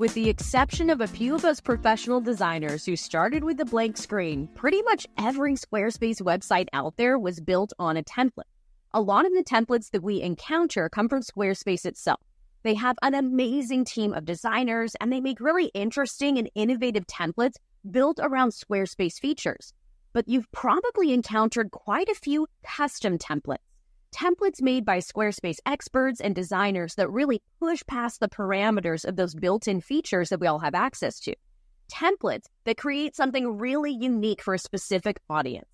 With the exception of a few of us professional designers who started with a blank screen, pretty much every Squarespace website out there was built on a template. A lot of the templates that we encounter come from Squarespace itself. They have an amazing team of designers, and they make really interesting and innovative templates built around Squarespace features. But you've probably encountered quite a few custom templates. Templates made by Squarespace experts and designers that really push past the parameters of those built-in features that we all have access to. Templates that create something really unique for a specific audience.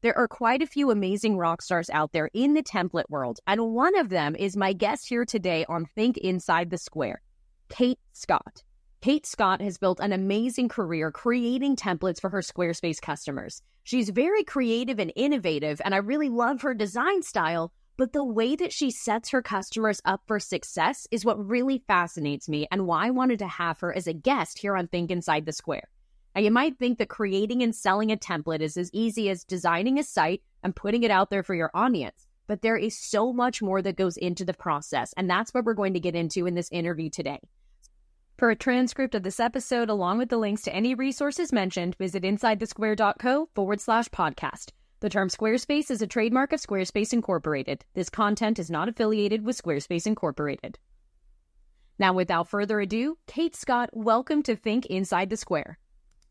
There are quite a few amazing rock stars out there in the template world, and one of them is my guest here today on Think Inside the Square, Kate Scott. Kate Scott has built an amazing career creating templates for her Squarespace customers. She's very creative and innovative, and I really love her design style, but the way that she sets her customers up for success is what really fascinates me and why I wanted to have her as a guest here on Think Inside the Square. Now, you might think that creating and selling a template is as easy as designing a site and putting it out there for your audience, but there is so much more that goes into the process, and that's what we're going to get into in this interview today. For a transcript of this episode, along with the links to any resources mentioned, visit insidethesquare.co/podcast. The term Squarespace is a trademark of Squarespace Incorporated. This content is not affiliated with Squarespace Incorporated. Now, without further ado, Kate Scott, welcome to Think Inside the Square.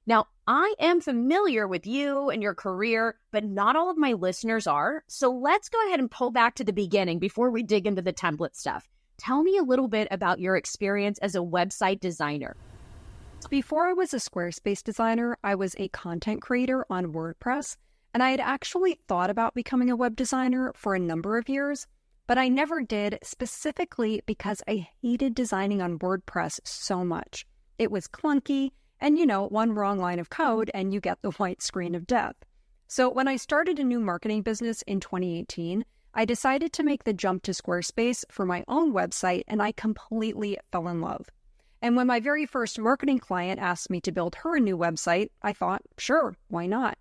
Now, I am familiar with you and your career, but not all of my listeners are. So let's go ahead and pull back to the beginning before we dig into the template stuff. Tell me a little bit about your experience as a website designer. Before I was a Squarespace designer, I was a content creator on WordPress, and I had actually thought about becoming a web designer for a number of years, but I never did, specifically because I hated designing on WordPress so much. It was clunky, and one wrong line of code and you get the white screen of death. So when I started a new marketing business in 2018, I decided to make the jump to Squarespace for my own website, and I completely fell in love. And when my very first marketing client asked me to build her a new website, I thought, sure, why not?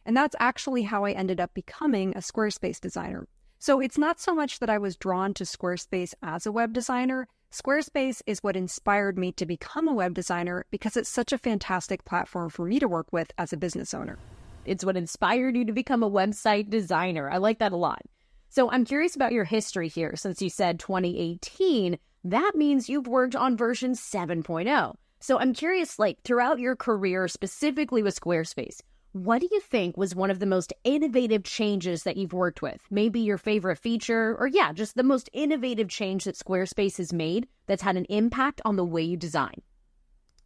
And that's actually how I ended up becoming a Squarespace designer. So it's not so much that I was drawn to Squarespace as a web designer. Squarespace is what inspired me to become a web designer because it's such a fantastic platform for me to work with as a business owner. It's what inspired you to become a website designer. I like that a lot. So I'm curious about your history here. Since you said 2018, that means you've worked on version 7.0. So I'm curious, throughout your career, specifically with Squarespace, what do you think was one of the most innovative changes that you've worked with? Maybe your favorite feature, or just the most innovative change that Squarespace has made that's had an impact on the way you design.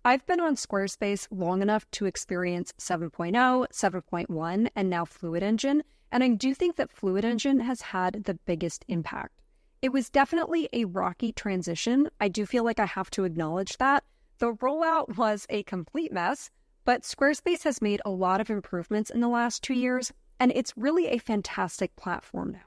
I've been on Squarespace long enough to experience 7.0, 7.1, and now Fluid Engine, and I do think that Fluid Engine has had the biggest impact. It was definitely a rocky transition. I do feel like I have to acknowledge that. The rollout was a complete mess, but Squarespace has made a lot of improvements in the last 2 years, and it's really a fantastic platform now.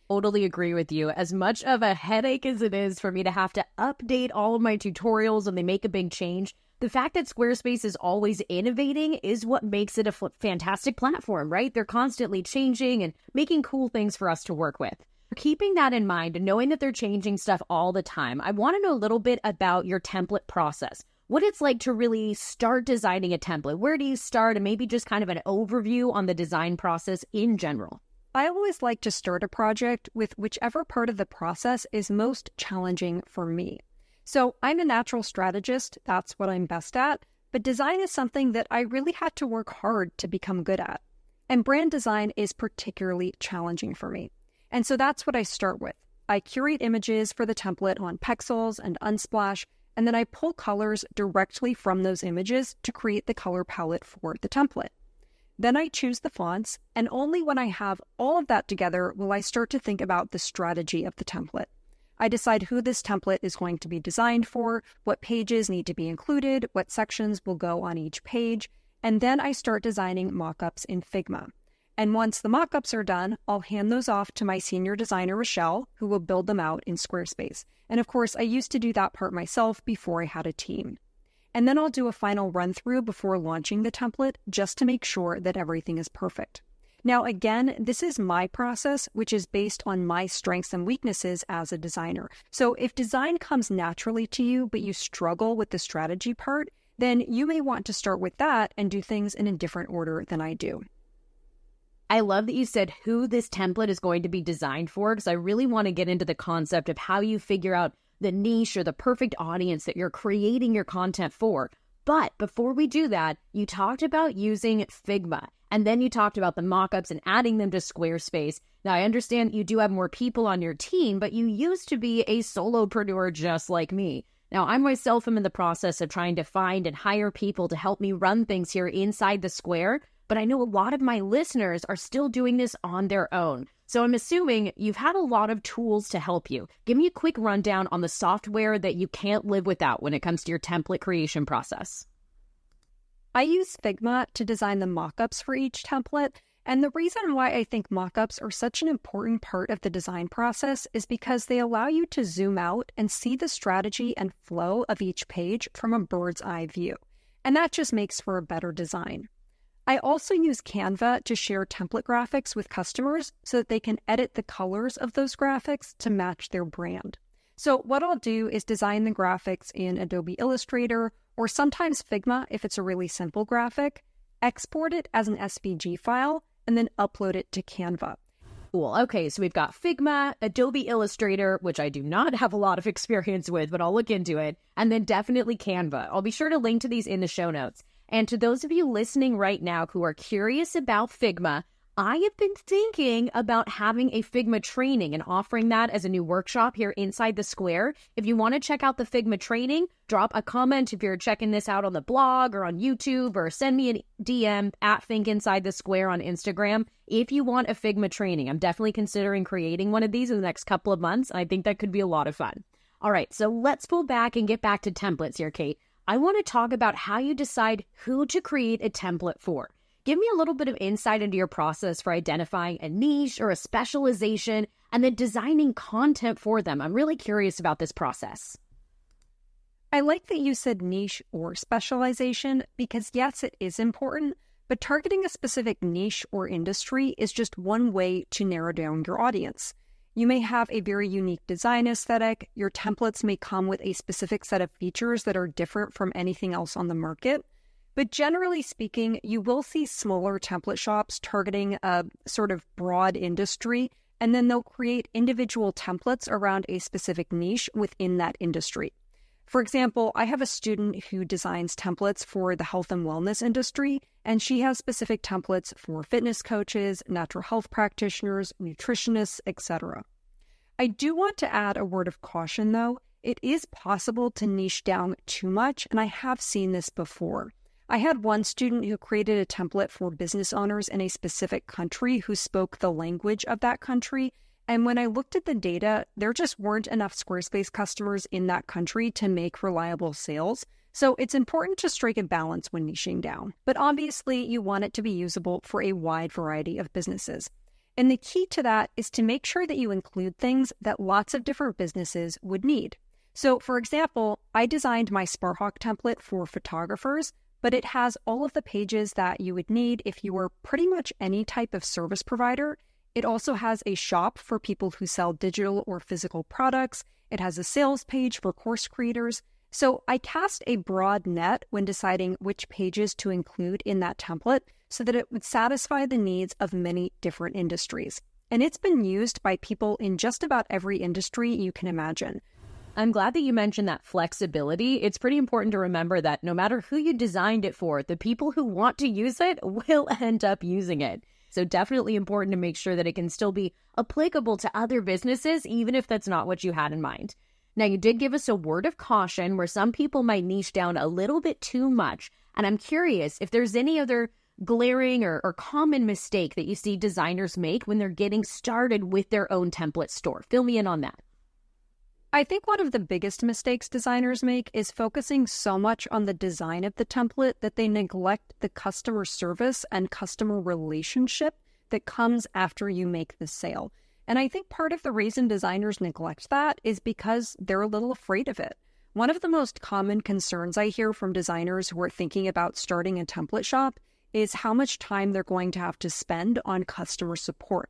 Totally agree with you. As much of a headache as it is for me to have to update all of my tutorials when they make a big change, the fact that Squarespace is always innovating is what makes it a fantastic platform, right? They're constantly changing and making cool things for us to work with. Keeping that in mind and knowing that they're changing stuff all the time, I want to know a little bit about your template process. What it's like to really start designing a template. Where do you start? And maybe just kind of an overview on the design process in general. I always like to start a project with whichever part of the process is most challenging for me. So I'm a natural strategist. That's what I'm best at. But design is something that I really had to work hard to become good at. And brand design is particularly challenging for me. And so that's what I start with. I curate images for the template on Pexels and Unsplash, and then I pull colors directly from those images to create the color palette for the template. Then I choose the fonts, and only when I have all of that together will I start to think about the strategy of the template. I decide who this template is going to be designed for, what pages need to be included, what sections will go on each page, and then I start designing mockups in Figma. And once the mockups are done, I'll hand those off to my senior designer, Rochelle, who will build them out in Squarespace. And of course, I used to do that part myself before I had a team. And then I'll do a final run through before launching the template just to make sure that everything is perfect. Now, again, this is my process, which is based on my strengths and weaknesses as a designer. So if design comes naturally to you, but you struggle with the strategy part, then you may want to start with that and do things in a different order than I do. I love that you said who this template is going to be designed for, because I really want to get into the concept of how you figure out the niche or the perfect audience that you're creating your content for. But before we do that, you talked about using Figma, and then you talked about the mockups and adding them to Squarespace. Now, I understand you do have more people on your team, but you used to be a solopreneur just like me. Now, I myself am in the process of trying to find and hire people to help me run things here inside the Square, but I know a lot of my listeners are still doing this on their own. So I'm assuming you've had a lot of tools to help you. Give me a quick rundown on the software that you can't live without when it comes to your template creation process. I use Figma to design the mockups for each template, and the reason why I think mockups are such an important part of the design process is because they allow you to zoom out and see the strategy and flow of each page from a bird's eye view, and that just makes for a better design. I also use Canva to share template graphics with customers so that they can edit the colors of those graphics to match their brand. So what I'll do is design the graphics in Adobe Illustrator or sometimes Figma if it's a really simple graphic, export it as an SVG file, and then upload it to Canva. Cool. Okay, so we've got Figma, Adobe Illustrator, which I do not have a lot of experience with, but I'll look into it, and then definitely Canva. I'll be sure to link to these in the show notes. And to those of you listening right now who are curious about Figma, I have been thinking about having a Figma training and offering that as a new workshop here inside the Square. If you want to check out the Figma training, drop a comment if you're checking this out on the blog or on YouTube, or send me a DM at ThinkInsideTheSquare on Instagram. If you want a Figma training, I'm definitely considering creating one of these in the next couple of months. And I think that could be a lot of fun. All right, so let's pull back and get back to templates here, Kate. I want to talk about how you decide who to create a template for. Give me a little bit of insight into your process for identifying a niche or a specialization and then designing content for them. I'm really curious about this process. I like that you said niche or specialization because yes, it is important, but targeting a specific niche or industry is just one way to narrow down your audience. You may have a very unique design aesthetic. Your templates may come with a specific set of features that are different from anything else on the market. But generally speaking, you will see smaller template shops targeting a sort of broad industry, and then they'll create individual templates around a specific niche within that industry. For example, I have a student who designs templates for the health and wellness industry, and she has specific templates for fitness coaches, natural health practitioners, nutritionists, etc. I do want to add a word of caution, though. It is possible to niche down too much, and I have seen this before. I had one student who created a template for business owners in a specific country who spoke the language of that country. And when I looked at the data, there just weren't enough Squarespace customers in that country to make reliable sales. So it's important to strike a balance when niching down. But obviously, you want it to be usable for a wide variety of businesses. And the key to that is to make sure that you include things that lots of different businesses would need. So for example, I designed my Sparhawk template for photographers, but it has all of the pages that you would need if you were pretty much any type of service provider. It also has a shop for people who sell digital or physical products. It has a sales page for course creators. So I cast a broad net when deciding which pages to include in that template so that it would satisfy the needs of many different industries. And it's been used by people in just about every industry you can imagine. I'm glad that you mentioned that flexibility. It's pretty important to remember that no matter who you designed it for, the people who want to use it will end up using it. So definitely important to make sure that it can still be applicable to other businesses, even if that's not what you had in mind. Now, you did give us a word of caution where some people might niche down a little bit too much. And I'm curious if there's any other glaring or common mistake that you see designers make when they're getting started with their own template store. Fill me in on that. I think one of the biggest mistakes designers make is focusing so much on the design of the template that they neglect the customer service and customer relationship that comes after you make the sale. And I think part of the reason designers neglect that is because they're a little afraid of it. One of the most common concerns I hear from designers who are thinking about starting a template shop is how much time they're going to have to spend on customer support.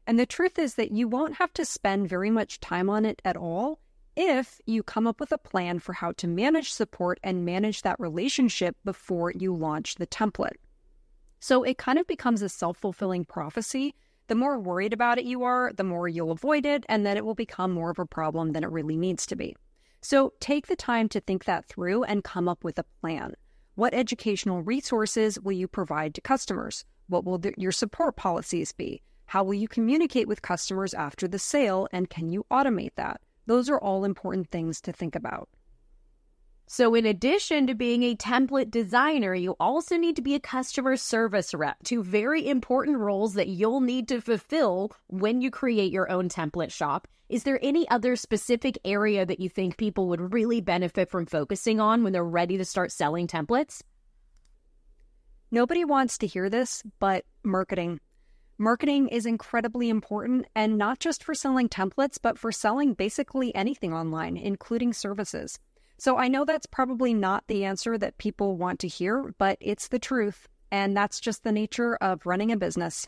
And the truth is that you won't have to spend very much time on it at all if you come up with a plan for how to manage support and manage that relationship before you launch the template. So it kind of becomes a self-fulfilling prophecy. The more worried about it you are, the more you'll avoid it, and then it will become more of a problem than it really needs to be. So take the time to think that through and come up with a plan. What educational resources will you provide to customers? What will your support policies be? How will you communicate with customers after the sale, and can you automate that? Those are all important things to think about. So in addition to being a template designer, you also need to be a customer service rep, two very important roles that you'll need to fulfill when you create your own template shop. Is there any other specific area that you think people would really benefit from focusing on when they're ready to start selling templates? Nobody wants to hear this, but marketing. Marketing is incredibly important, and not just for selling templates, but for selling basically anything online, including services. So I know that's probably not the answer that people want to hear, but it's the truth, and that's just the nature of running a business.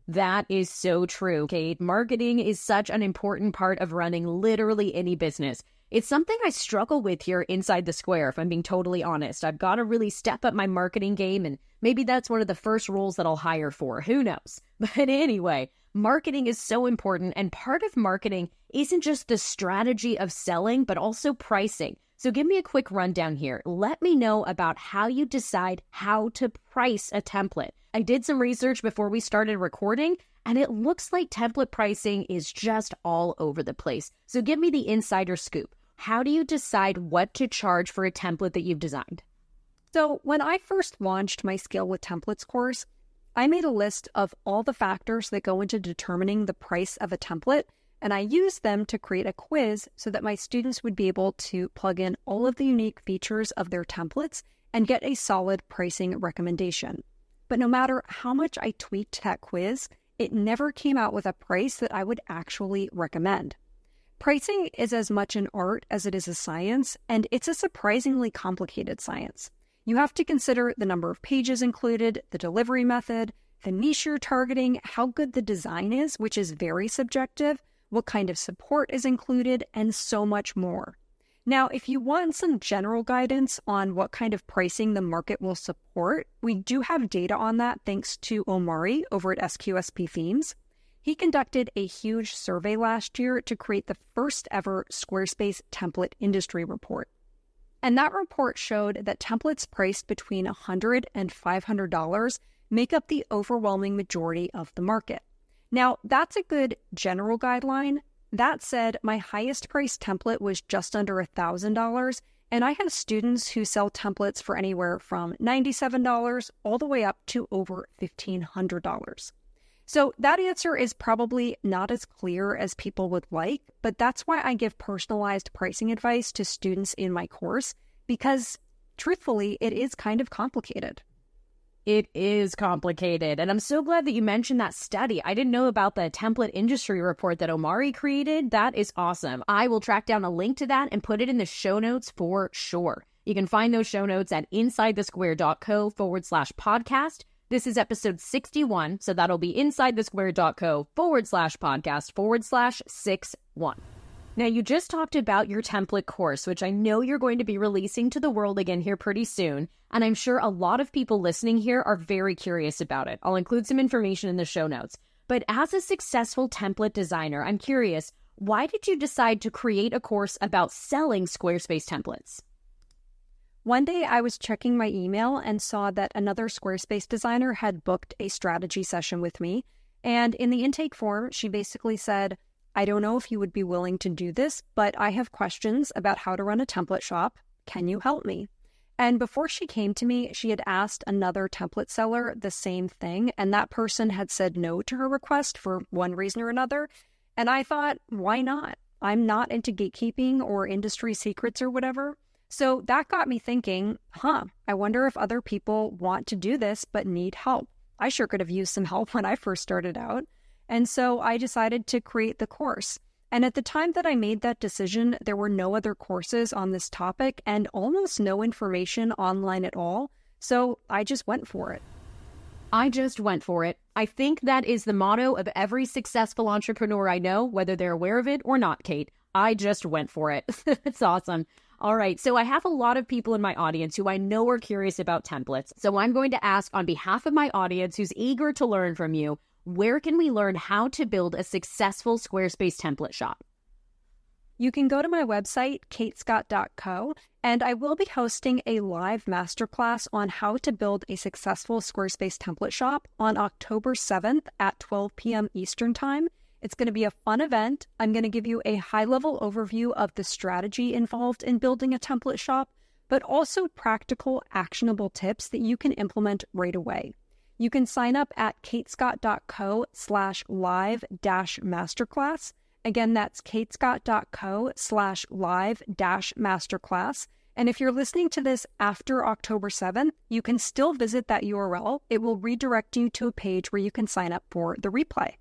That is so true, Kate. Marketing is such an important part of running literally any business. It's something I struggle with here inside the Square, if I'm being totally honest. I've got to really step up my marketing game, and maybe that's one of the first roles that I'll hire for. Who knows? But anyway, marketing is so important, and part of marketing isn't just the strategy of selling, but also pricing. So give me a quick rundown here. Let me know about how you decide how to price a template. I did some research before we started recording, and it looks like template pricing is just all over the place. So give me the insider scoop. How do you decide what to charge for a template that you've designed? So when I first launched my Scale with Templates course, I made a list of all the factors that go into determining the price of a template, and I used them to create a quiz so that my students would be able to plug in all of the unique features of their templates and get a solid pricing recommendation. But no matter how much I tweaked that quiz, it never came out with a price that I would actually recommend. Pricing is as much an art as it is a science, and it's a surprisingly complicated science. You have to consider the number of pages included, the delivery method, the niche you're targeting, how good the design is, which is very subjective, what kind of support is included, and so much more. Now, if you want some general guidance on what kind of pricing the market will support, we do have data on that thanks to Omari over at SQSP Themes. He conducted a huge survey last year to create the first ever Squarespace template industry report. And that report showed that templates priced between $100 and $500 make up the overwhelming majority of the market. Now, that's a good general guideline. That said, my highest priced template was just under $1,000, and I have students who sell templates for anywhere from $97 all the way up to over $1,500. So that answer is probably not as clear as people would like, but that's why I give personalized pricing advice to students in my course, because truthfully, it is kind of complicated. It is complicated, and I'm so glad that you mentioned that study. I didn't know about the template industry report that Omari created. That is awesome. I will track down a link to that and put it in the show notes for sure. You can find those show notes at insidethesquare.co/podcast. This is episode 61, so that'll be insidethesquare.co/podcast/61. Now, you just talked about your template course, which I know you're going to be releasing to the world again here pretty soon, and I'm sure a lot of people listening here are very curious about it. I'll include some information in the show notes. But as a successful template designer, I'm curious, why did you decide to create a course about selling Squarespace templates? One day I was checking my email and saw that another Squarespace designer had booked a strategy session with me. And in the intake form, she basically said, I don't know if you would be willing to do this, but I have questions about how to run a template shop. Can you help me? And before she came to me, she had asked another template seller the same thing, and that person had said no to her request for one reason or another. And I thought, why not? I'm not into gatekeeping or industry secrets or whatever. So that got me thinking, I wonder if other people want to do this but need help. I sure could have used some help when I first started out. And so I decided to create the course. And at the time that I made that decision, there were no other courses on this topic and almost no information online at all. So I just went for it. I just went for it. I think that is the motto of every successful entrepreneur I know, whether they're aware of it or not, Kate. I just went for it. It's awesome. All right. So I have a lot of people in my audience who I know are curious about templates. So I'm going to ask on behalf of my audience who's eager to learn from you, where can we learn how to build a successful Squarespace template shop? You can go to my website, katescott.co, and I will be hosting a live masterclass on how to build a successful Squarespace template shop on October 7th at 12 p.m. Eastern Time. It's going to be a fun event. I'm going to give you a high-level overview of the strategy involved in building a template shop, but also practical, actionable tips that you can implement right away. You can sign up at katescott.co/live-masterclass. Again, that's katescott.co/live-masterclass. And if you're listening to this after October 7th, you can still visit that URL. It will redirect you to a page where you can sign up for the replay.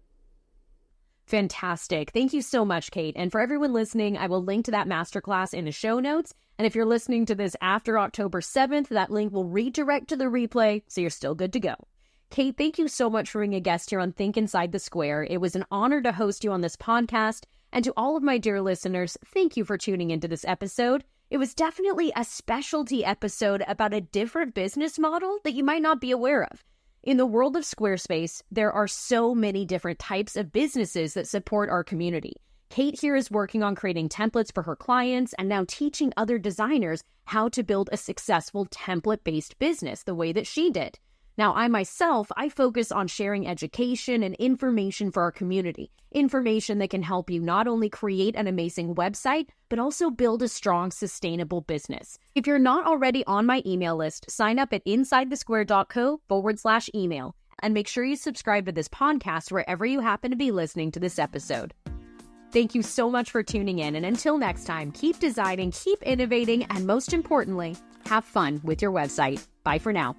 Fantastic. Thank you so much, Kate. And for everyone listening, I will link to that masterclass in the show notes. And if you're listening to this after October 7th, that link will redirect to the replay, so you're still good to go. Kate, thank you so much for being a guest here on Think Inside the Square. It was an honor to host you on this podcast. And to all of my dear listeners, thank you for tuning into this episode. It was definitely a specialty episode about a different business model that you might not be aware of. In the world of Squarespace, there are so many different types of businesses that support our community. Kate here is working on creating templates for her clients and now teaching other designers how to build a successful template-based business the way that she did. Now, I focus on sharing education and information for our community. Information that can help you not only create an amazing website, but also build a strong, sustainable business. If you're not already on my email list, sign up at insidethesquare.co/email and make sure you subscribe to this podcast wherever you happen to be listening to this episode. Thank you so much for tuning in. And until next time, keep designing, keep innovating, and most importantly, have fun with your website. Bye for now.